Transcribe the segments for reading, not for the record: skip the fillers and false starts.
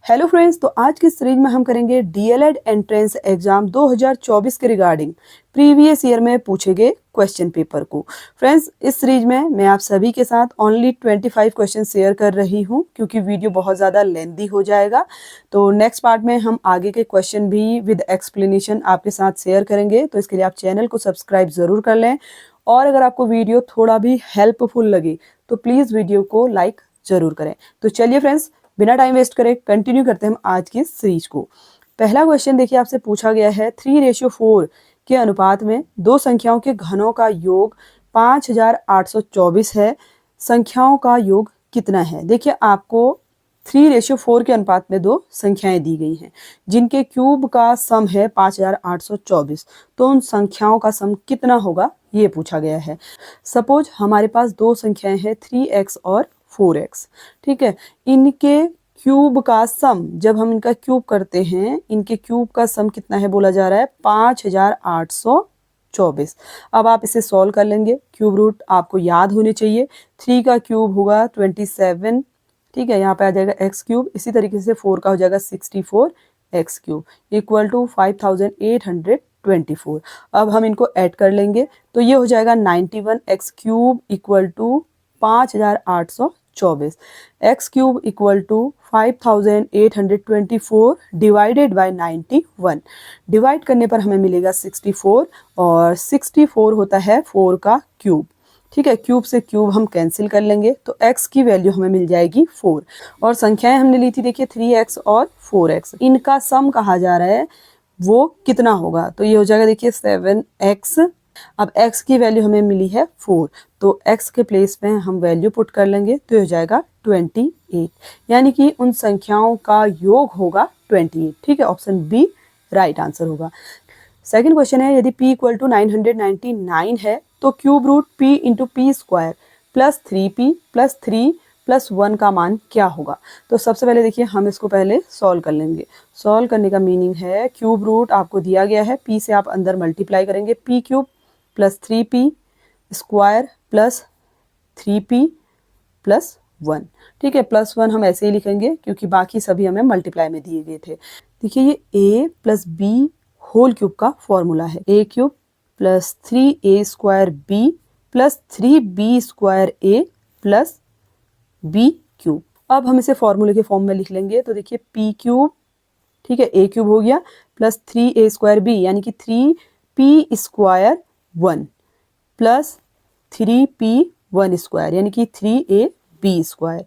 Hello friends, तो आज की सीरीज में हम करेंगे डीएलएड एंट्रेंस एग्जाम 2024 के रिगार्डिंग प्रीवियस ईयर में पूछे गए क्वेश्चन पेपर को। फ्रेंड्स, इस सीरीज में मैं आप सभी के साथ ओनली 25 क्वेश्चन शेयर कर रही हूं क्योंकि वीडियो बहुत ज़्यादा लेंथी हो जाएगा। तो नेक्स्ट पार्ट में हम आगे के क्वेश्चन भी विद एक्सप्लेनेशन आपके साथ शेयर करेंगे। तो इसके लिए आप चैनल को सब्सक्राइब ज़रूर कर लें और अगर आपको वीडियो थोड़ा भी हेल्पफुल लगे तो प्लीज़ वीडियो को लाइक ज़रूर करें। तो चलिए फ्रेंड्स, बिना टाइम वेस्ट करे कंटिन्यू करते हैं हम आज की सीरीज को। पहला क्वेश्चन देखिए, आपसे पूछा गया है 3:4 के अनुपात में दो संख्याओं के घनों का योग 5824 है। संख्याओं का योग कितना है? देखिए, आपको 3:4 के अनुपात में दो संख्याएं दी गई हैं जिनके क्यूब का सम है 5824। तो उन संख्याओं का सम कितना होगा ये पूछा गया है। सपोज हमारे पास दो संख्याएं हैं 3x और 4x, ठीक है। इनके क्यूब का सम, जब हम इनका क्यूब करते हैं, इनके क्यूब का सम कितना है बोला जा रहा है 5824। अब आप इसे सॉल्व कर लेंगे। क्यूब रूट आपको याद होने चाहिए। 3 का क्यूब होगा 27, ठीक है। यहाँ पे आ जाएगा x क्यूब। इसी तरीके से 4 का हो जाएगा 64 x क्यूब इक्वल टू 5824। अब हम इनको ऐड कर लेंगे तो ये हो जाएगा 91 x cube equal to 5824। x cube equal to 5824 divided by 91। Divide करने पर हमें मिलेगा 64 और 64 होता है 4 का क्यूब, ठीक है। क्यूब से क्यूब हम कैंसिल कर लेंगे तो x की वैल्यू हमें मिल जाएगी 4। और संख्याएं हमने ली थी, देखिए 3x और 4x, इनका सम कहा जा रहा है वो कितना होगा। तो ये हो जाएगा, देखिए 7x। अब x की वैल्यू हमें मिली है 4, तो x के प्लेस में हम वैल्यू पुट कर लेंगे तो ये हो जाएगा 28, यानी कि उन संख्याओं का योग होगा 28, ठीक है। ऑप्शन बी राइट आंसर होगा। सेकंड क्वेश्चन है, यदि p इक्वल टू 999 है तो cube root p into p square plus 3p plus 3 plus 1 का मान क्या होगा। तो सबसे पहले देखिए, हम इसको पहले सॉल्व कर लेंगे। सॉल्व करने का मीनिंग है, क्यूब रूट आपको दिया गया है, p से आप अंदर मल्टीप्लाई करेंगे, p cube plus 3p square plus 3p plus 1, ठीक है। प्लस 1 हम ऐसे ही लिखेंगे क्योंकि बाकी सभी हमें मल्टीप्लाई में दिए गए थे। देखिए, ये a plus b whole cube का फॉर्मूला है। a cube plus 3a square b plus 3b square a plus b cube. अब हम इसे फॉर्मूले के फॉर्म में लिख लेंगे तो देखिए p क्यूब, ठीक है, a क्यूब हो गया प्लस 3a स्क्वायर b यानी कि 3p square 1 plus 3p1 square यानी कि 3ab square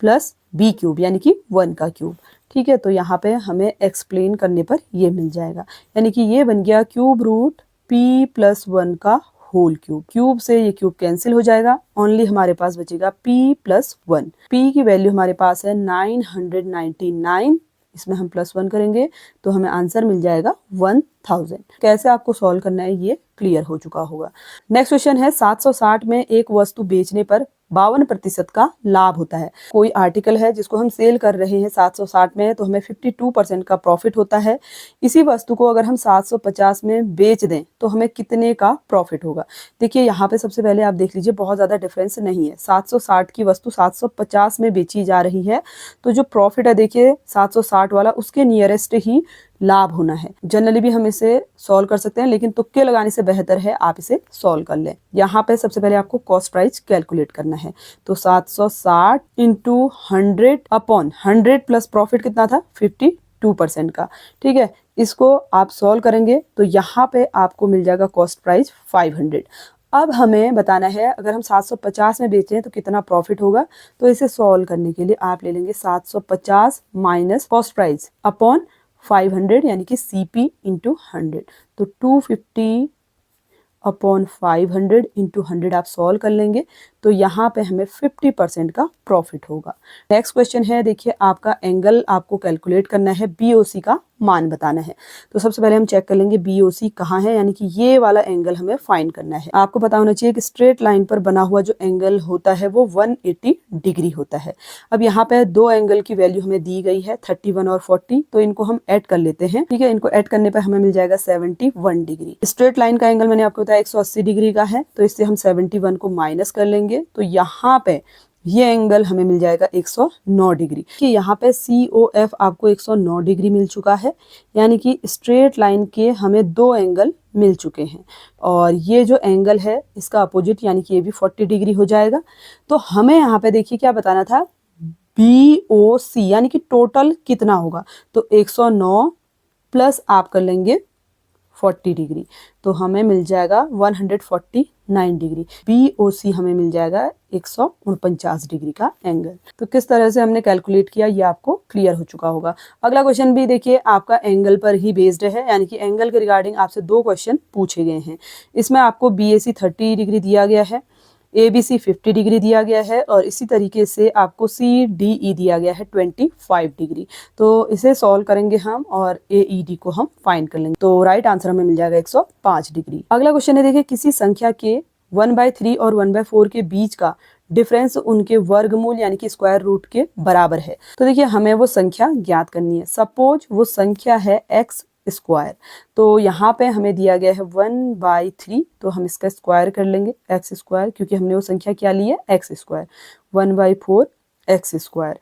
plus b cube यानी कि 1 का क्यूब, ठीक है। तो यहाँ पे हमें एक्सप्लेन करने पर ये मिल जाएगा, यानी कि ये बन गया क्यूब रूट p प्लस 1 का होल क्यूब। क्यूब से ये क्यूब कैंसिल हो जाएगा, ओनली हमारे पास बचेगा p प्लस 1। p की वैल्यू हमारे पास है 999, इसमें हम प्लस 1 करेंगे तो हमें आंसर मिल जाएगा 1000। कैसे आपको सॉल्व करना है ये क्लियर हो चुका होगा। नेक्स्ट क्वेश्चन है, 760 में एक वस्तु बेचने पर 52% का लाभ होता है। कोई आर्टिकल है जिसको हम सेल कर रहे हैं 760 में, तो हमें 52% का प्रॉफिट होता है। इसी वस्तु को अगर हम 750 में बेच दें तो हमें कितने का प्रॉफिट होगा। देखिए, यहाँ पे सबसे पहले आप देख लीजिए, बहुत ज़्यादा डिफरेंस नहीं है। 760 की वस्तु 750 में बेची जा रही है, तो जो प्रॉफिट है देखिए 760 वाला, उसके नियरेस्ट ही लाभ होना है। जनरली भी हम इसे सॉल्व कर सकते हैं, लेकिन तुक्के लगाने से बेहतर है आप इसे सॉल्व कर लें। यहाँ पे सबसे पहले आपको कॉस्ट प्राइस कैलकुलेट करना है। तो 760 इंटू 100 अपॉन 100 प्लस प्रॉफिट कितना था 52% का, ठीक है। इसको आप सॉल्व करेंगे तो यहाँ पे आपको मिल जाएगा कॉस्ट प्राइस 500। अब हमें बताना है अगर हम 750 में बेचें तो कितना प्रॉफिट होगा। तो इसे सॉल्व करने के लिए आप ले लेंगे 750 माइनस कॉस्ट प्राइस अपॉन 500 यानी कि CP इंटू 100। तो 250 अपॉन 500 इंटू 100 आप सॉल्व कर लेंगे तो यहाँ पे हमें 50% का प्रॉफिट होगा। नेक्स्ट क्वेश्चन है, देखिए आपका एंगल आपको कैलकुलेट करना है, BOC का मान बताना है। तो सबसे पहले हम चेक कर लेंगे BOC कहाँ है, यानी कि ये वाला एंगल हमें फाइंड करना है। आपको पता होना चाहिए कि स्ट्रेट लाइन पर बना हुआ जो एंगल होता है वो 180 डिग्री होता है। अब यहाँ पे दो एंगल की वैल्यू हमें दी गई है 31 और 40, तो इनको हम ऐड कर लेते हैं, ठीक है। इनको ऐड करने पर हमें मिल जाएगा 71 डिग्री। स्ट्रेट लाइन का एंगल मैंने आपको बताया 180 डिग्री का है, तो इससे हम 71 को माइनस कर लेंगे तो यहाँ पे ये एंगल हमें मिल जाएगा 109 डिग्री। कि यहाँ पे COF आपको 109 डिग्री मिल चुका है, यानी कि स्ट्रेट लाइन के हमें दो एंगल मिल चुके हैं। और ये जो एंगल है इसका अपोजिट यानी कि ये भी 40 डिग्री हो जाएगा। तो हमें यहाँ पे देखिए क्या बताना था, BOC यानी कि टोटल कितना होगा, तो 109 प्लस आप कर लेंगे 40 डिग्री, तो हमें मिल जाएगा 149 डिग्री। BOC हमें मिल जाएगा 149 डिग्री का एंगल। तो किस तरह से हमने कैलकुलेट किया ये आपको क्लियर हो चुका होगा। अगला क्वेश्चन भी देखिए आपका एंगल पर ही बेस्ड है, यानी कि एंगल के रिगार्डिंग आपसे दो क्वेश्चन पूछे गए हैं। इसमें आपको BAC 30 डिग्री दिया गया है, ABC 50 डिग्री दिया गया है, और इसी तरीके से आपको CDE दिया गया है 25 डिग्री। तो इसे सॉल्व करेंगे हम और AED को हम फाइंड कर लेंगे। तो राइट आंसर हमें मिल जाएगा 105 डिग्री। अगला क्वेश्चन है, देखिए किसी संख्या के 1/3 और 1/4 के बीच का डिफरेंस उनके वर्गमूल यानी कि स्क्वायर रूट के बराबर है। तो देखिए हमें वो संख्या ज्ञात करनी है। सपोज वो संख्या है x स्क्वायर, तो यहाँ पे हमें दिया गया है 1/3, तो हम इसका स्क्वायर कर लेंगे x स्क्वायर, क्योंकि हमने वो संख्या क्या ली है x स्क्वायर। 1/4 x स्क्वायर,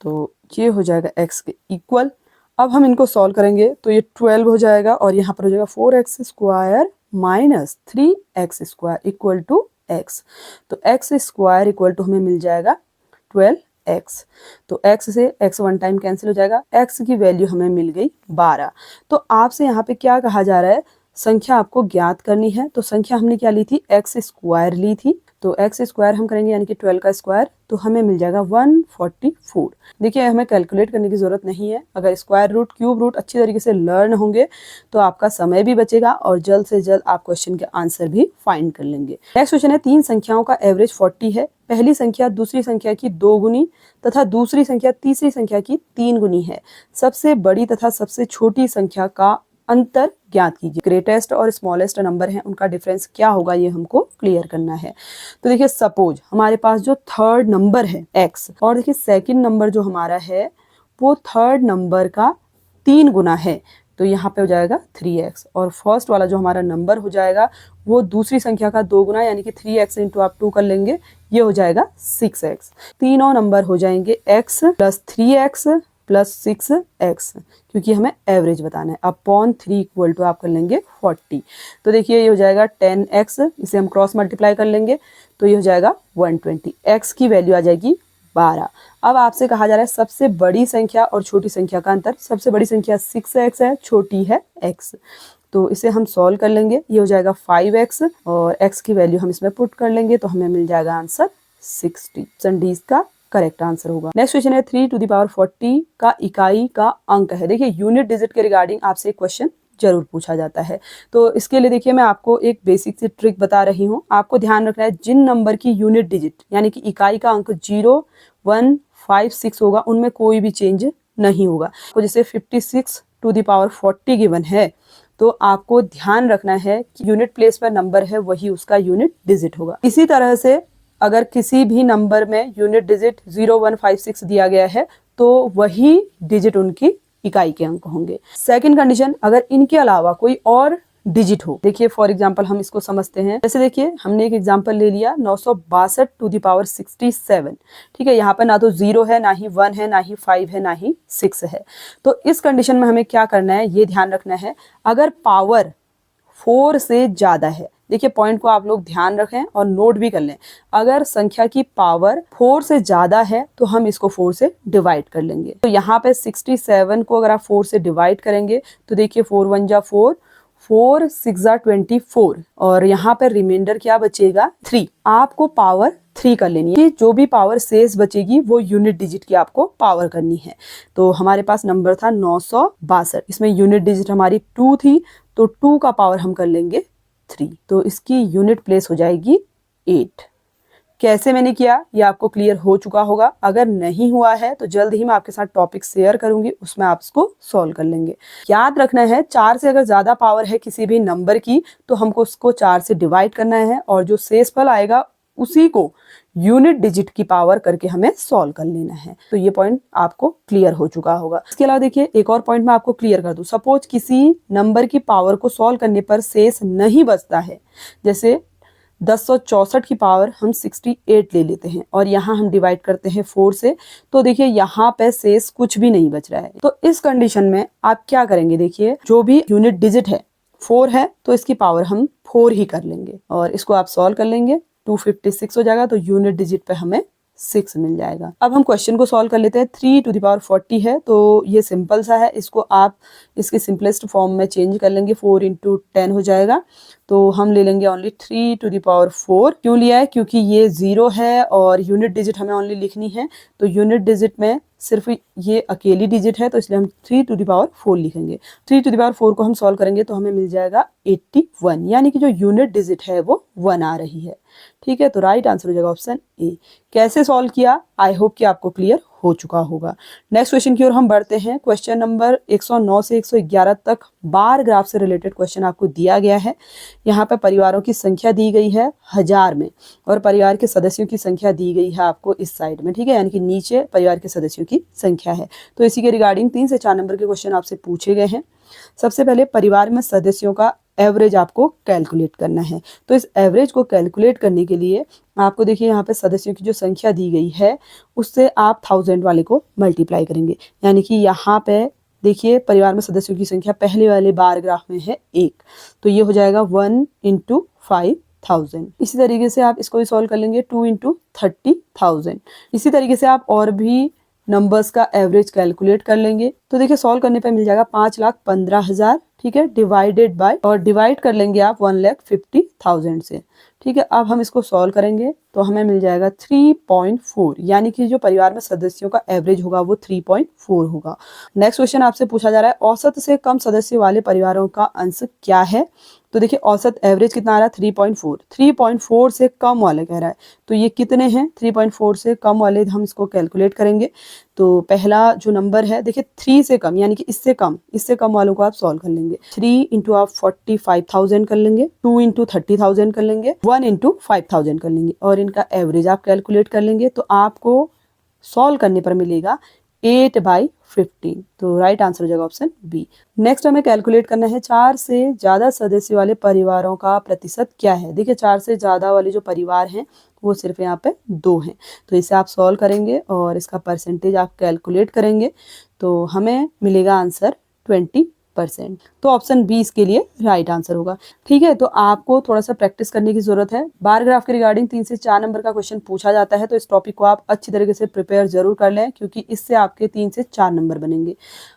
तो ये हो जाएगा x के इक्वल। अब हम इनको सॉल्व करेंगे तो ये 12 हो जाएगा, और यहाँ पर हो जाएगा 4x square minus 3x square equal to x। तो x स्क्वायर इक्वल टू हमें मिल जाएगा 12x। तो x से x वन टाइम कैंसिल हो जाएगा, x की वैल्यू हमें मिल गई 12। तो आपसे यहाँ पे क्या कहा जा रहा है, संख्या आपको ज्ञात करनी है। तो संख्या हमने क्या ली थी, x स्क्वायर ली थी, तो x स्क्वायर हम करेंगे यानी कि 12 का स्क्वायर, तो हमें मिल जाएगा 144। देखिए हमें कैलकुलेट करने की जरूरत नहीं है, अगर स्क्वायर रूट क्यूब रूट अच्छी तरीके से लर्न होंगे तो आपका समय भी बचेगा और जल्द से जल्द आप क्वेश्चन के आंसर भी फाइंड कर लेंगे। नेक्स्ट क्वेश्चन है, तीन संख्याओं का एवरेज 40 है। पहली संख्या दूसरी संख्या की 2 गुनी तथा दूसरी संख्या तीसरी संख्या की 3 गुनी है। सबसे बड़ी तथा सबसे छोटी संख्या का अंतर ज्ञात कीजिए। ग्रेटेस्ट और स्मॉलेस्ट नंबर हैं, उनका डिफरेंस क्या होगा ये हमको क्लियर करना है। तो देखिए सपोज हमारे पास जो थर्ड नंबर है x, और देखिए सेकंड नंबर जो हमारा है वो थर्ड नंबर का 3 गुना है, तो यहाँ पे हो जाएगा 3x। और फर्स्ट वाला जो हमारा नंबर हो जाएगा वो दूसरी संख्या का 2 गुना यानी कि 3x इंटू आप 2 कर लेंगे, ये हो जाएगा 6x। तीनों नंबर हो जाएंगे x plus 3x plus 6x, क्योंकि हमें एवरेज बताना है। अपॉन 3 इक्वल टू आप कर लेंगे 40। तो देखिए ये हो जाएगा 10x, इसे हम क्रॉस मल्टीप्लाई कर लेंगे तो ये हो जाएगा 120। x की वैल्यू आ जाएगी 12। अब आपसे कहा जा रहा है सबसे बड़ी संख्या और छोटी संख्या का अंतर। सबसे बड़ी संख्या 6x है, छोटी है x, तो इसे हम सॉल्व कर लेंगे। ये हो जाएगा 5x और x की वैल्यू हम इसमें पुट कर लेंगे तो हमें मिल जाएगा आंसर 60। डी इसका करेक्ट आंसर होगा। नेक्स्ट क्वेश्चन है 3 टू द पावर 40 का इकाई का अंक है। देखिए यूनिट डिजिट के रिगार्डिंग आपसे एक क्वेश्चन जरूर पूछा जाता है, तो इसके लिए देखिए मैं आपको एक बेसिक सी ट्रिक बता रही हूँ। आपको ध्यान रखना है जिन नंबर की यूनिट डिजिट यानी कि इकाई का अंक 0, 1, 5, 6 होगा उनमें कोई भी चेंज नहीं होगा। तो जैसे 56 टू द पावर 40 गिवन है, तो आपको ध्यान रखना है कि यूनिट प्लेस पर नंबर है वही उसका यूनिट डिजिट होगा। इसी तरह से अगर किसी भी नंबर में यूनिट डिजिट 0, 1, 5, 6 दिया गया है तो वही डिजिट उनकी इकाई के अंक होंगे। सेकंड कंडीशन, अगर इनके अलावा कोई और डिजिट हो। देखिए फॉर एग्जांपल हम इसको समझते हैं, जैसे देखिए हमने एक एग्जांपल ले लिया 962 टू द पावर 67। ठीक है, यहाँ पर ना तो 0 है, ना ही 1 है, ना ही 5 है, ना ही 6 है। तो इस कंडीशन में हमें क्या करना है, ये ध्यान रखना है अगर पावर 4 से ज्यादा है। देखिए पॉइंट को आप लोग ध्यान रखें और नोट भी कर लें। अगर संख्या की पावर 4 से ज्यादा है तो हम इसको 4 से डिवाइड कर लेंगे। तो यहाँ पे 67 को अगर आप 4 से डिवाइड करेंगे तो देखिए 4 1 जा 4, 4 6 जा 24, और यहाँ पे रिमाइंडर क्या बचेगा 3। आपको पावर 3 कर लेनी है। जो भी पावर शेष बचेगी वो यूनिट डिजिट की आपको पावर करनी है। तो हमारे पास नंबर था 962, इसमें यूनिट डिजिट हमारी 2 थी, तो 2 का पावर हम कर लेंगे 3, तो इसकी यूनिट प्लेस हो जाएगी 8। कैसे मैंने किया ये आपको क्लियर हो चुका होगा। अगर नहीं हुआ है तो जल्द ही मैं आपके साथ टॉपिक शेयर करूंगी, उसमें आप इसको सॉल्व कर लेंगे। याद रखना है 4 से अगर ज्यादा पावर है किसी भी नंबर की तो हमको उसको 4 से डिवाइड करना है, और जो शेषफल आएगा उसी को यूनिट डिजिट की पावर करके हमें सॉल्व कर लेना है। तो ये पॉइंट आपको क्लियर हो चुका होगा। इसके अलावा देखिए एक और पॉइंट मैं आपको क्लियर कर दूं। सपोज किसी नंबर की पावर को सॉल्व करने पर शेष नहीं बचता है, जैसे 1064 की पावर हम 68 ले लेते हैं और यहाँ हम डिवाइड करते हैं 4 से, तो देखिए यहाँ पे शेष कुछ भी नहीं बच रहा है। तो इस कंडीशन में आप क्या करेंगे, देखिए जो भी यूनिट डिजिट है 4 है तो इसकी पावर हम 4 ही कर लेंगे और इसको आप सॉल्व कर लेंगे, 256 हो जाएगा, तो यूनिट डिजिट पे हमें 6 मिल जाएगा। अब हम क्वेश्चन को सॉल्व कर लेते हैं। 3 टू द पावर 40 है तो ये सिंपल सा है, इसको आप इसके सिंपलेस्ट फॉर्म में चेंज कर लेंगे, 4 इंटू 10 हो जाएगा। तो हम ले लेंगे ओनली 3 टू द पावर 4। क्यों लिया है, क्योंकि ये 0 है और यूनिट डिजिट हमें ओनली लिखनी है, तो यूनिट डिजिट में सिर्फ ये अकेली डिजिट है तो इसलिए हम 3 टू द पावर 4 लिखेंगे। 3 टू द पावर 4 को हम सॉल्व करेंगे तो हमें मिल जाएगा 81, यानी कि जो यूनिट डिजिट है वो 1 आ रही है। ठीक है, तो राइट आंसर हो जाएगा ऑप्शन ए। कैसे सॉल्व किया, आई होप कि आपको क्लियर हो चुका होगा। नेक्स्ट क्वेश्चन की ओर हम बढ़ते हैं। क्वेश्चन नंबर 109 से 111 तक बार ग्राफ से रिलेटेड क्वेश्चन आपको दिया गया है। यहाँ पे परिवारों की संख्या दी गई है 1000 में और परिवार के सदस्यों की संख्या दी गई है आपको इस साइड में। ठीक है, यानी कि नीचे परिवार के सदस्यों की संख्या है। तो इसी के रिगार्डिंग 3 से 4 नंबर के क्वेश्चन आपसे पूछे गए हैं। सबसे पहले परिवार में सदस्यों का एवरेज आपको कैलकुलेट करना है। तो इस एवरेज को कैलकुलेट करने के लिए आपको देखिए यहाँ पे सदस्यों की जो संख्या दी गई है उससे आप 1000 वाले को मल्टीप्लाई करेंगे, यानी कि यहाँ पे देखिए परिवार में सदस्यों की संख्या पहले वाले बार ग्राफ में है 1, तो ये हो जाएगा 1 इंटू 5000। इसी तरीके से आप इसको भी सॉल्व कर लेंगे, 2 इंटू 30,000। इसी तरीके से आप और भी नंबर्स का एवरेज कैलकुलेट कर लेंगे। तो देखिए सॉल्व करने पे मिल जाएगा 5,15,000। ठीक है, डिवाइडेड बाय, और डिवाइड कर लेंगे आप 1,50,000 से। ठीक है, अब हम इसको सॉल्व करेंगे तो हमें मिल जाएगा 3.4, यानी कि जो परिवार में सदस्यों का एवरेज होगा वो 3.4 होगा। नेक्स्ट क्वेश्चन आपसे पूछा जा रहा है औसत से कम सदस्य वाले परिवारों का अंश क्या है। तो देखिए औसत एवरेज कितना आ रहा है 3.4, 3.4 से कम वाले कह रहा है, तो ये कितने हैं 3.4 से कम वाले, हम इसको कैलकुलेट करेंगे। तो पहला जो नंबर है देखिए 3 से कम, यानी कि इससे कम वालों को आप सॉल्व कर लेंगे। 3 इंटू आप 45,000 कर लेंगे, 2 इंटू 30,000 कर लेंगे, 1 इंटू 5,000 कर लेंगे और इनका एवरेज आप कैलकुलेट कर लेंगे। तो आपको सॉल्व करने पर मिलेगा 8/15, तो राइट आंसर हो जाएगा ऑप्शन बी। नेक्स्ट हमें कैलकुलेट करना है 4 से ज्यादा सदस्य वाले परिवारों का प्रतिशत क्या है। देखिए 4 से ज्यादा वाले जो परिवार हैं वो सिर्फ यहाँ पे 2 हैं, तो इसे आप सॉल्व करेंगे और इसका परसेंटेज आप कैलकुलेट करेंगे तो हमें मिलेगा आंसर 20%। तो ऑप्शन बी इसके लिए राइट आंसर होगा। ठीक है, तो आपको थोड़ा सा प्रैक्टिस करने की जरूरत है। बार ग्राफ के रिगार्डिंग 3 से 4 नंबर का क्वेश्चन पूछा जाता है, तो इस टॉपिक को आप अच्छी तरीके से प्रिपेयर जरूर कर लें क्योंकि इससे आपके 3 से 4 नंबर बनेंगे।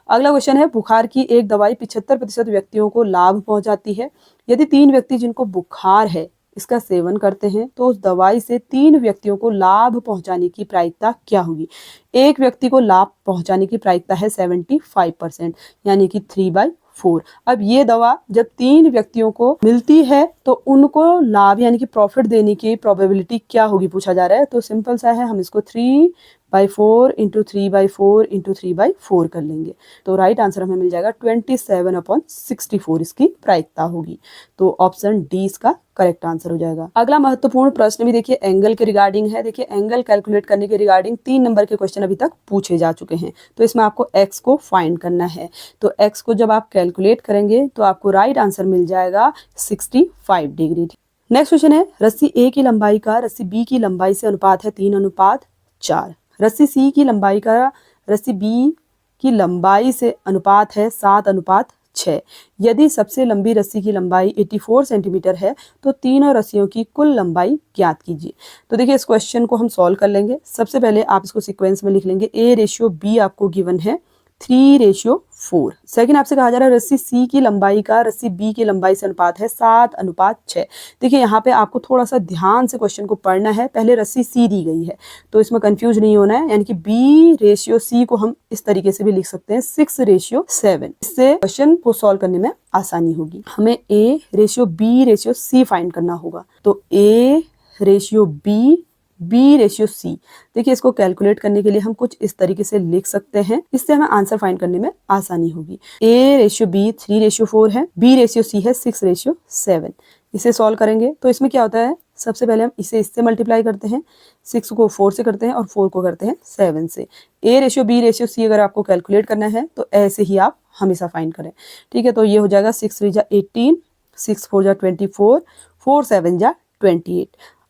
अगला क्वेश्चन है बुखार की एक दवाई 75% व्यक्तियों को लाभ पहुंचाती है। यदि 3 व्यक्ति जिनको बुखार है इसका सेवन करते हैं तो उस दवाई से 3 व्यक्तियों को लाभ पहुंचाने की प्रायिकता क्या होगी। एक व्यक्ति को लाभ पहुंचाने की प्रायिकता है 75%, यानी कि 3/4। अब ये दवा जब 3 व्यक्तियों को मिलती है तो उनको लाभ यानी कि प्रॉफिट देने की प्रोबेबिलिटी क्या होगी पूछा जा रहा है। तो सिंपल सा है, हम इसको 3/4 इंटू 3/4 इंटू 3/4 कर लेंगे तो राइट आंसर हमें मिल जाएगा 27/64 इसकी प्रायिकता होगी। तो ऑप्शन डी इसका करेक्ट आंसर हो जाएगा। अगला महत्वपूर्ण प्रश्न भी देखिए एंगल के रिगार्डिंग है। देखिए एंगल कैलकुलेट करने के रिगार्डिंग 3 नंबर के क्वेश्चन अभी तक पूछे जा चुके हैं, तो इसमें आपको x को फाइंड करना है। तो x को जब आप कैलकुलेट करेंगे तो आपको राइट आंसर मिल जाएगा 65 डिग्री। नेक्स्ट क्वेश्चन है रस्सी ए की लंबाई का रस्सी बी की लंबाई से अनुपात है 3:4। रस्सी सी की लंबाई का रस्सी बी की लंबाई से अनुपात है 7:6। यदि सबसे लंबी रस्सी की लंबाई 84 सेंटीमीटर है तो तीनों रस्सियों की कुल लंबाई ज्ञात कीजिए। तो देखिए इस क्वेश्चन को हम सॉल्व कर लेंगे। सबसे पहले आप इसको सीक्वेंस में लिख लेंगे। A/B आपको गिवन है 3/4। सेकंड आपसे कहा जा रहा है रस्सी सी की लंबाई का रस्सी बी की लंबाई से अनुपात है 7:6। देखिए यहाँ पे आपको थोड़ा सा ध्यान से क्वेश्चन को पढ़ना है। पहले रस्सी सी दी गई है तो इसमें कंफ्यूज नहीं होना है, यानी कि B/C को हम इस तरीके से भी लिख सकते हैं 6/7। इससे क्वेश्चन को सॉल्व करने में आसानी होगी। हमें A/B/C फाइंड करना होगा, तो A/B B/C। देखिए इसको कैलकुलेट करने के लिए हम कुछ इस तरीके से लिख सकते हैं, इससे हमें आंसर फाइंड करने में आसानी होगी। A/B 3/4 है, B/C है 6/7। इसे सॉल्व करेंगे तो इसमें क्या होता है, सबसे पहले हम इसे इससे मल्टीप्लाई करते हैं, 6 को 4 से करते हैं और 4 को करते हैं 7 से। A/B/C अगर आपको कैलकुलेट करना है तो ऐसे ही आप हमेशा फाइंड करें। ठीक है, तो ये हो जाएगा 6 3 जा 18, 6 4 जा 24, 4 7 जा 28।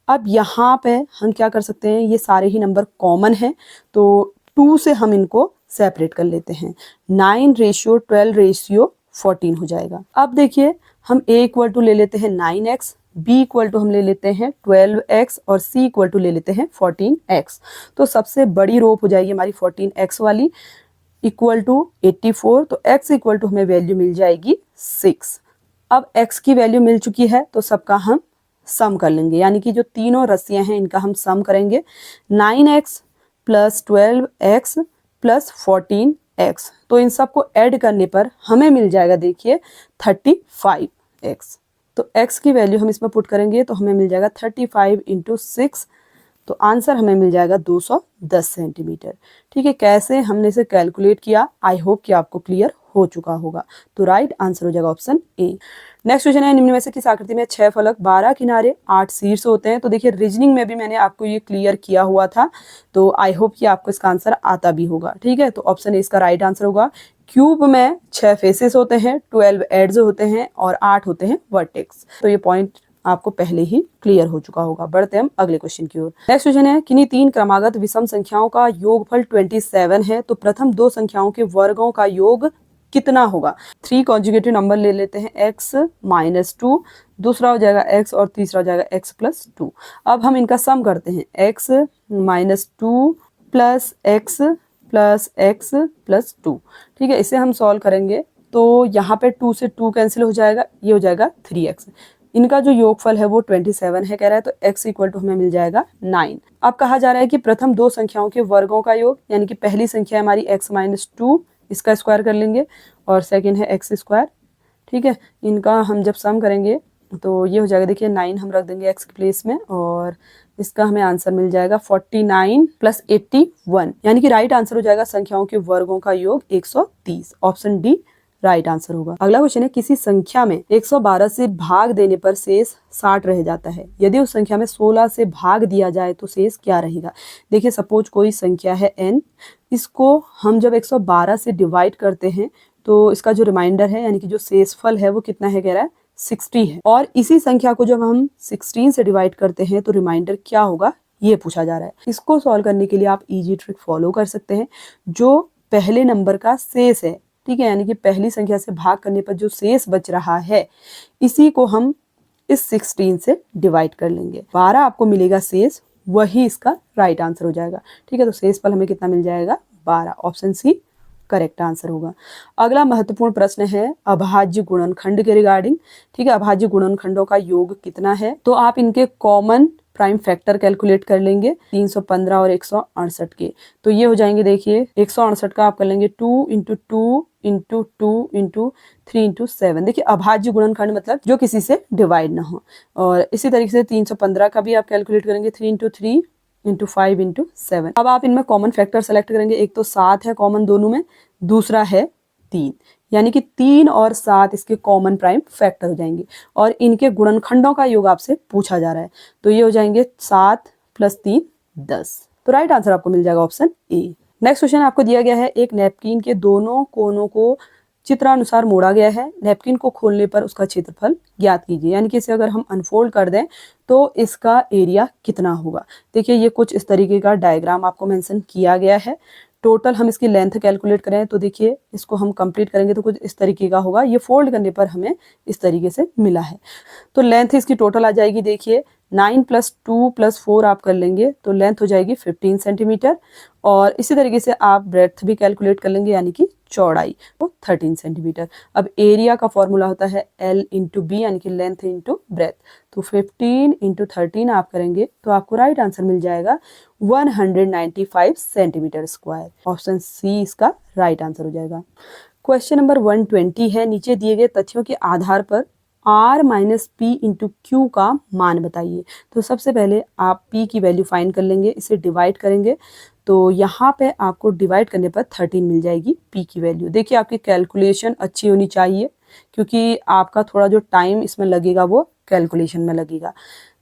अब यहाँ पे हम क्या कर सकते हैं, ये सारे ही नंबर कॉमन हैं तो 2 से हम इनको सेपरेट कर लेते हैं। 9:12:14 हो जाएगा। अब देखिए हम a इक्वल टू ले लेते हैं 9x, b इक्वल टू हम ले लेते हैं 12x और c इक्वल टू ले लेते हैं 14x। तो सबसे बड़ी रो हो जाएगी हमारी 14x वाली इक्वल टू 84। तो x इक्वल टू हमें वैल्यू मिल जाएगी 6। अब x की वैल्यू मिल चुकी है तो सबका हम सम कर लेंगे, यानी कि जो तीनों रस्सियां हैं इनका हम सम करेंगे। 9x plus 12x plus 14x, तो इन सबको ऐड करने पर हमें मिल जाएगा देखिए 35x। तो x की वैल्यू हम इसमें पुट करेंगे तो हमें मिल जाएगा 35 × 6, तो आंसर हमें मिल जाएगा 210 सेंटीमीटर। ठीक है, कैसे हमने इसे कैलकुलेट किया आई होप कि आपको क्लियर हो चुका होगा। तो राइट आंसर हो जाएगा ऑप्शन ए। नेक्स्ट क्वेश्चन है, निम्न में से किस आकृति में 6 फलक 12 किनारे 8 शीर्ष होते हैं। तो देखिए रीजनिंग में भी मैंने आपको ये क्लियर किया हुआ था, तो आई होप कि आपको इसका आंसर आता भी होगा। ठीक है, तो ऑप्शन ए इसका राइट आंसर होगा। क्यूब में 6 फेसेस होते हैं, 12 एड्स होते हैं और 8 होते हैं वर्टेक्स। तो ये पॉइंट आपको पहले ही क्लियर हो चुका होगा। बढ़ते हम अगले क्वेश्चन की ओर। नेक्स्ट क्वेश्चन है, किन्हीं 3 क्रमागत विषम संख्याओं का योगफल 27 है तो प्रथम 2 संख्याओं के वर्गों का योग कितना होगा। 3 कॉन्जुगेटिव नंबर ले लेते हैं, x - 2, दूसरा हो जाएगा x और तीसरा हो जाएगा x + 2। अब हम इनका सम करते हैं, x - 2 plus x plus x plus 2। ठीक है, इसे हम सॉल्व करेंगे तो यहाँ पे 2 से 2 कैंसिल हो जाएगा, ये हो जाएगा 3x। इनका जो योगफल है वो 27 है कह रहा है, तो x इक्वल टू हमें मिल जाएगा 9। अब कहा जा रहा है कि प्रथम 2 संख्याओं के वर्गों का योग, यानी कि पहली संख्या हमारी x - 2, इसका स्क्वायर कर लेंगे और सेकंड है x स्क्वायर। ठीक है, इनका हम जब सम करेंगे तो ये हो जाएगा, देखिए 9 हम रख देंगे x के प्लेस में और इसका हमें आंसर मिल जाएगा 49 + 81, यानी कि राइट आंसर हो जाएगा संख्याओं के वर्गों का योग 130। ऑप्शन डी राइट आंसर होगा। अगला क्वेश्चन है, किसी संख्या में 112 से भाग देने पर शेष 60 रह जाता है, यदि उस संख्या में 16 से भाग दिया जाए तो शेष क्या रहेगा। देखिए सपोज कोई संख्या है n, इसको हम जब 112 से डिवाइड करते हैं तो इसका जो रिमाइंडर है यानी कि जो शेषफल है वो कितना है, कह रहा है 60 है। और इसी संख्या को जब हम 16 से डिवाइड करते हैं तो रिमाइंडर क्या होगा ये पूछा जा रहा है। इसको सॉल्व करने के लिए आप इजी ट्रिक फॉलो कर सकते हैं। जो पहले नंबर का शेष है, ठीक है, यानी कि पहली संख्या से भाग करने पर जो शेष बच रहा है इसी को हम इस 16 से डिवाइड कर लेंगे। 12 आपको मिलेगा शेष, वही इसका राइट आंसर हो जाएगा। ठीक है, तो शेषफल हमें कितना मिल जाएगा 12। ऑप्शन सी करेक्ट आंसर होगा। अगला महत्वपूर्ण प्रश्न है अभाज्य गुणनखंड के रिगार्डिंग। ठीक है, अभाज्य गुणनखंडों का योग कितना है, तो आप इनके कॉमन प्राइम फैक्टर कैलकुलेट कर लेंगे 315 और 168 के। तो ये हो जाएंगे, देखिए 168 का आप कर लेंगे 2 × 2 × 2 × 3 × 7। देखिए अभाज्य गुणनखंड मतलब जो किसी से डिवाइड ना हो। और इसी तरीके से 315 का भी आप कैलकुलेट करेंगे 3 × 3 × 5 × 7। अब आप इनमें कॉमन फैक्टर सेलेक्ट करेंगे, एक तो 7 है कॉमन दोनों में, दूसरा है 3, यानी कि 3 और 7 इसके कॉमन प्राइम फैक्टर हो जाएंगे और इनके गुणनखंडों का योग आपसे पूछा जा रहा है। तो ये हो जाएंगे 7 + 3 10। तो राइट आंसर आपको मिल जाएगा ऑप्शन ए। नेक्स्ट क्वेश्चन आपको दिया गया है, एक नैपकिन के दोनों कोनों को चित्रानुसार मोड़ा गया है, नैपकिन को खोलने पर उसका क्षेत्रफल ज्ञात कीजिए। यानी कि इसे अगर हम अनफोल्ड कर दें तो इसका एरिया कितना होगा। देखिए ये कुछ इस तरीके का डायग्राम आपको मेंशन किया गया है। टोटल हम इसकी लेंथ कैलकुलेट करें तो देखिए इसको हम कंप्लीट करेंगे तो कुछ इस तरीके का होगा। ये फोल्ड करने पर हमें इस तरीके से मिला है। तो लेंथ इसकी टोटल आ जाएगी, देखिए 9 + 2 + 4 आप कर लेंगे तो लेंथ हो जाएगी 15 सेंटीमीटर। और इसी तरीके से आप ब्रेड्थ भी कैलकुलेट कर लेंगे, यानी कि चौड़ाई वो 13 सेंटीमीटर। अब एरिया का फॉर्मूला होता है L × B, यानी कि लेंथ × ब्रेथ। तो 15 × 13 आप करेंगे तो आपको राइट आंसर मिल जाएगा 195 सेंटीमीटर स्क्वायर। ऑप्शन सी इसका राइट आंसर हो जाएगा। क्वेश्चन नंबर 120 है, नीचे दिए गए तथ्यों के आधार पर r - p × q का मान बताइए। तो सबसे पहले आप p की वैल्यू फाइंड कर लेंगे, इसे डिवाइड करेंगे तो यहाँ पे आपको डिवाइड करने पर 13 मिल जाएगी p की वैल्यू। देखिए आपकी कैलकुलेशन अच्छी होनी चाहिए क्योंकि आपका थोड़ा जो टाइम इसमें लगेगा वो कैलकुलेशन में लगेगा।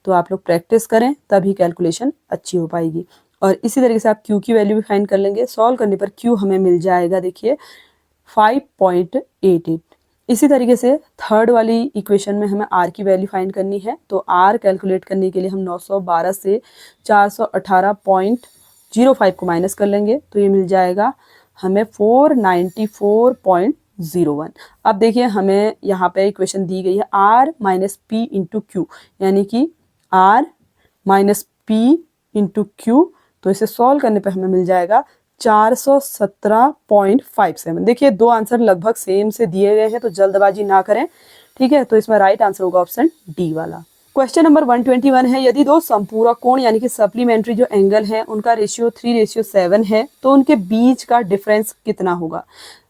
तो आप लोग प्रैक्टिस करें तभी कैलकुलेशन अच्छी हो पाएगी। और इसी तरीके से आप q की वैल्यू भी फाइंड कर लेंगे। सॉल्व करने पर q हमें मिल जाएगा, देखिए 5.88। इसी तरीके से थर्ड वाली इक्वेशन में हमें r की वैल्यू फाइंड करनी है। तो r कैलकुलेट करने के लिए हम 912 से 418.05 को माइनस कर लेंगे, तो ये मिल जाएगा हमें 494.01। अब देखिए हमें यहाँ पे इक्वेशन दी गई है r minus P into Q, यानी कि r minus P into Q. तो इसे सॉल्व करने पे हमें मिल जाएगा 417.57। देखिए दो आंसर लगभग सेम से दिए गए हैं, तो जल्दबाजी ना करें, ठीक है। तो इसमें राइट आंसर होगा ऑप्शन डी वाला। क्वेश्चन नंबर 121 है, यदि दो समपूरक कोण यानी कि सप्लीमेंट्री जो एंगल है उनका रेशियो 3:7 है तो उनके बीच का डिफरेंस कितना होगा।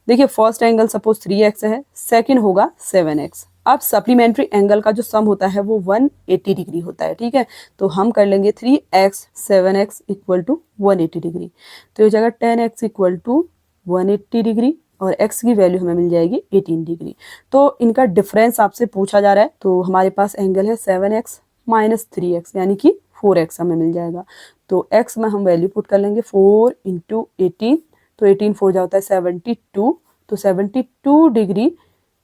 देखिए फर्स्ट एंगल सपोज 3x है, सेकंड होगा 7x। अब सप्लीमेंट्री एंगल का जो सम होता है वो 180 डिग्री होता है, ठीक है। तो हम कर लेंगे 3x 7x equal to 180 degree, तो ये हो जाएगा 10x इक्वल टू 180 डिग्री और x की वैल्यू हमें मिल जाएगी 18 डिग्री। तो इनका डिफरेंस आपसे पूछा जा रहा है, तो हमारे पास एंगल है 7x माइनस 3x यानी कि 4x हमें मिल जाएगा। तो x में हम वैल्यू पुट कर लेंगे 4 इंटू 18, तो 18 4 जा होता है 72, तो 72 डिग्री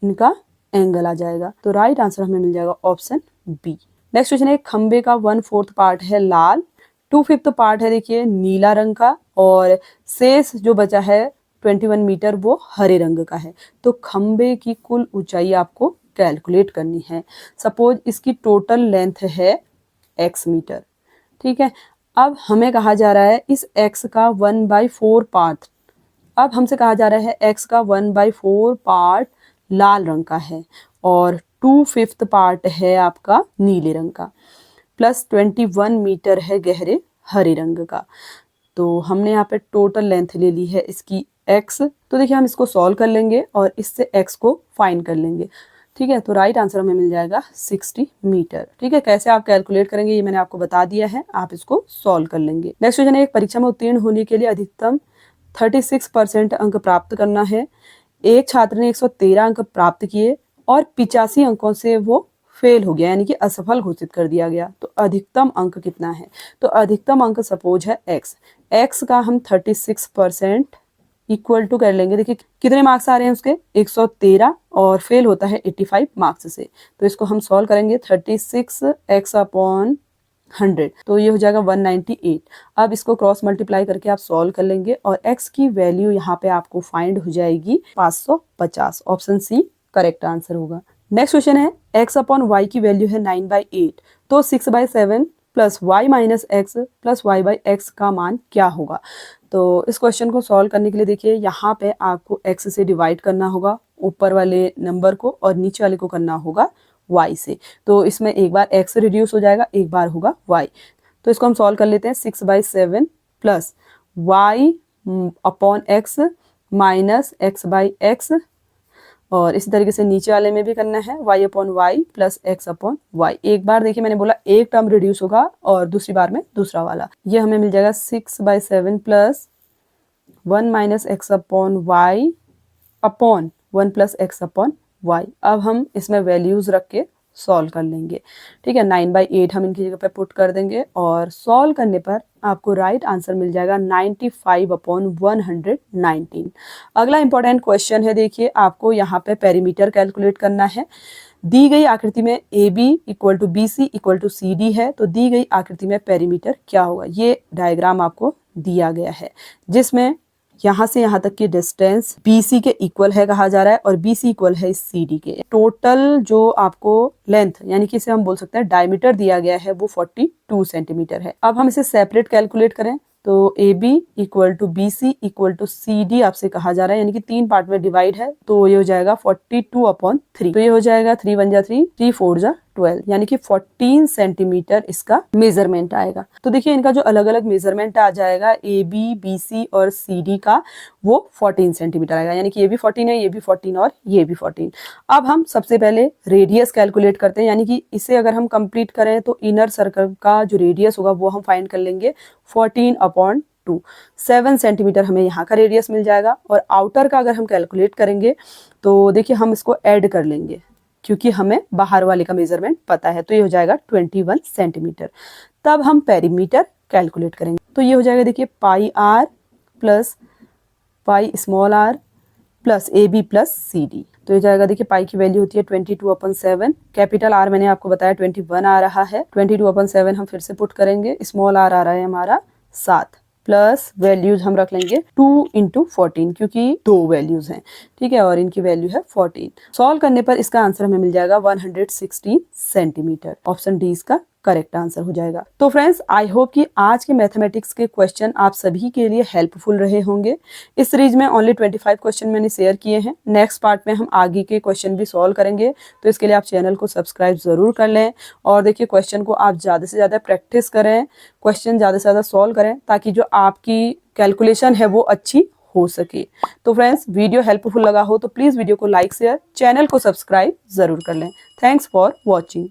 इनका एंगल आ जाएगा। तो राइट आंसर हमें मिल जाएगा ऑप्शन बी। नेक्स्ट क्वेश्चन है, खंबे का 1/4 पार्ट है लाल, 2/5 पार्ट है देखिए नीला रंग का, और शेष जो बचा है 21 मीटर वो हरे रंग का है। तो खंबे की कुल ऊंचाई आपको कैलकुलेट करनी है। सपोज इसकी टोटल लेंथ है x मीटर, ठीक है। अब हमें कहा जा रहा है इस x का 1/4 पार्ट, अब हमसे कहा जा रहा है x का 1/4 पार्ट लाल रंग का है और 2/5 पार्ट है आपका नीले रंग का, प्लस 21 मीटर है गहरे हरे रंग का। तो हमने यहाँ पे टोटल लेंथ ले ली है इसकी x, तो देखिए हम इसको सॉल्व कर लेंगे और इससे x को फाइंड कर लेंगे, ठीक है। तो राइट आंसर हमें मिल जाएगा 60 मीटर, ठीक है। कैसे आप कैलकुलेट करेंगे ये मैंने आपको बता दिया है, आप इसको सॉल्व कर लेंगे। नेक्स्ट क्वेश्चन है, एक परीक्षा में उत्तीर्ण होने के लिए अधिकतम 36% अंक प्राप्त करना है। एक छात्र ने 113 अंक प्राप्त किए और 85 अंकों से वो फेल हो गया यानी कि असफल घोषित कर दिया गया, तो अधिकतम अंक कितना है। तो अधिकतम अंक सपोज है x का हम 36% इक्वल टू कर लेंगे। देखिए कितने मार्क्स आ रहे हैं उसके 113 और फेल होता है 85 मार्क्स से, तो इसको हम सॉल्व करेंगे 36x/100, तो ये हो जाएगा 198। अब इसको क्रॉस मल्टीप्लाई करके आप सॉल्व कर लेंगे और x की वैल्यू यहाँ पे आपको फाइंड हो जाएगी 550। ऑप्शन सी करेक्ट आंसर होगा। नेक्स्ट क्वेश्चन है, x/y की वैल्यू है 9/8, तो 6/7 plus y minus x plus y by x का मान क्या होगा। तो इस क्वेश्चन को सॉल्व करने के लिए देखिए यहाँ पे आपको x से डिवाइड करना होगा ऊपर वाले नंबर को और नीचे वाले को करना होगा y से। तो इसमें एक बार x रिड्यूस हो जाएगा, एक बार होगा y। तो इसको हम सॉल्व कर लेते हैं 6/7 plus y upon x minus x by x, और इसी तरीके से नीचे वाले में भी करना है y upon y plus x upon y. एक बार देखिए मैंने बोला एक टर्म रिड्यूस होगा और दूसरी बार में दूसरा वाला, ये हमें मिल जाएगा 6/7 plus 1 minus x upon y upon 1 plus x upon y. अब हम इसमें वैल्यूज रख के सॉल्व कर लेंगे, ठीक है। 9/8 हम इनकी जगह पे पुट कर देंगे और सॉल्व करने पर आपको राइट आंसर मिल जाएगा 95/119। अगला इंपॉर्टेंट क्वेश्चन है, देखिए आपको यहाँ पे पेरीमीटर कैलकुलेट करना है। दी गई आकृति में AB equal to BC equal to CD है, तो दी गई आकृति में पेरीमीटर क्या होगा। ये डायग्राम आपको दिया गया है जिसमें यहाँ से यहाँ तक की डिस्टेंस BC के इक्वल है कहा जा रहा है और BC इक्वल है CD के। टोटल जो आपको लेंथ यानी कि इसे हम बोल सकते हैं डायमीटर दिया गया है वो 42 सेंटीमीटर है। अब हम इसे सेपरेट कैलकुलेट करें तो AB equal to BC equal to CD आपसे कहा जा रहा है, यानी कि 3 पार्ट में डिवाइड है, तो ये हो जाएगा 42/3। तो ये हो जाएगा 3 1 जा 3, 3 4 जा 12, यानी कि 14 सेंटीमीटर इसका मेजरमेंट आएगा। तो देखिए इनका जो अलग अलग मेजरमेंट आ जाएगा AB BC और CD का, वो 14 सेंटीमीटर आएगा, यानी कि ये भी 14 है, ये भी 14 और ये भी 14। अब हम सबसे पहले रेडियस कैलकुलेट करते हैं, यानी कि इसे अगर हम कंप्लीट करें तो इनर सर्कल का जो रेडियस होगा वो हम फाइंड कर लेंगे 14/2। 7 सेंटीमीटर हमें यहाँ का रेडियस मिल जाएगा। और आउटर का अगर हम कैलकुलेट करेंगे तो देखिए हम इसको ऐड कर लेंगे क्योंकि हमें बाहर वाले का मेजरमेंट पता है, तो ये हो जाएगा 21 सेंटीमीटर। तब हम पेरीमीटर कैलकुलेट करेंगे, तो ये हो जाएगा देखिए pi r plus pi small r plus a b plus c d. तो ये जाएगा, देखिए पाई की वैल्यू होती है 22/7। कैपिटल आर मैंने आपको बताया 21 आ रहा है। 22/7 हम फिर से पुट करेंगे, स्मॉल आर आ रहा है हमारा 7, प्लस वैल्यूज हम रख लेंगे 2 × 14 क्योंकि 2 वैल्यूज हैं, ठीक है, और इनकी वैल्यू है 14। सॉल्व करने पर इसका आंसर हमें मिल जाएगा 116 सेंटीमीटर। ऑप्शन डी इसका करेक्ट आंसर हो जाएगा। तो फ्रेंड्स, आई होप कि आज के मैथमेटिक्स के क्वेश्चन आप सभी के लिए हेल्पफुल रहे होंगे। इस सीरीज में ओनली 25 क्वेश्चन मैंने शेयर किए हैं। नेक्स्ट पार्ट में हम आगे के क्वेश्चन भी सॉल्व करेंगे, तो इसके लिए आप चैनल को सब्सक्राइब जरूर कर लें। और देखिए, क्वेश्चन को आप ज़्यादा से ज़्यादा प्रैक्टिस करें, क्वेश्चन ज़्यादा से ज़्यादा सॉल्व करें, ताकि जो आपकी कैलकुलेशन है वो अच्छी हो सके। तो फ्रेंड्स, वीडियो हेल्पफुल लगा हो तो प्लीज़ वीडियो को लाइक शेयर, चैनल को सब्सक्राइब जरूर कर लें। Thanks for watching.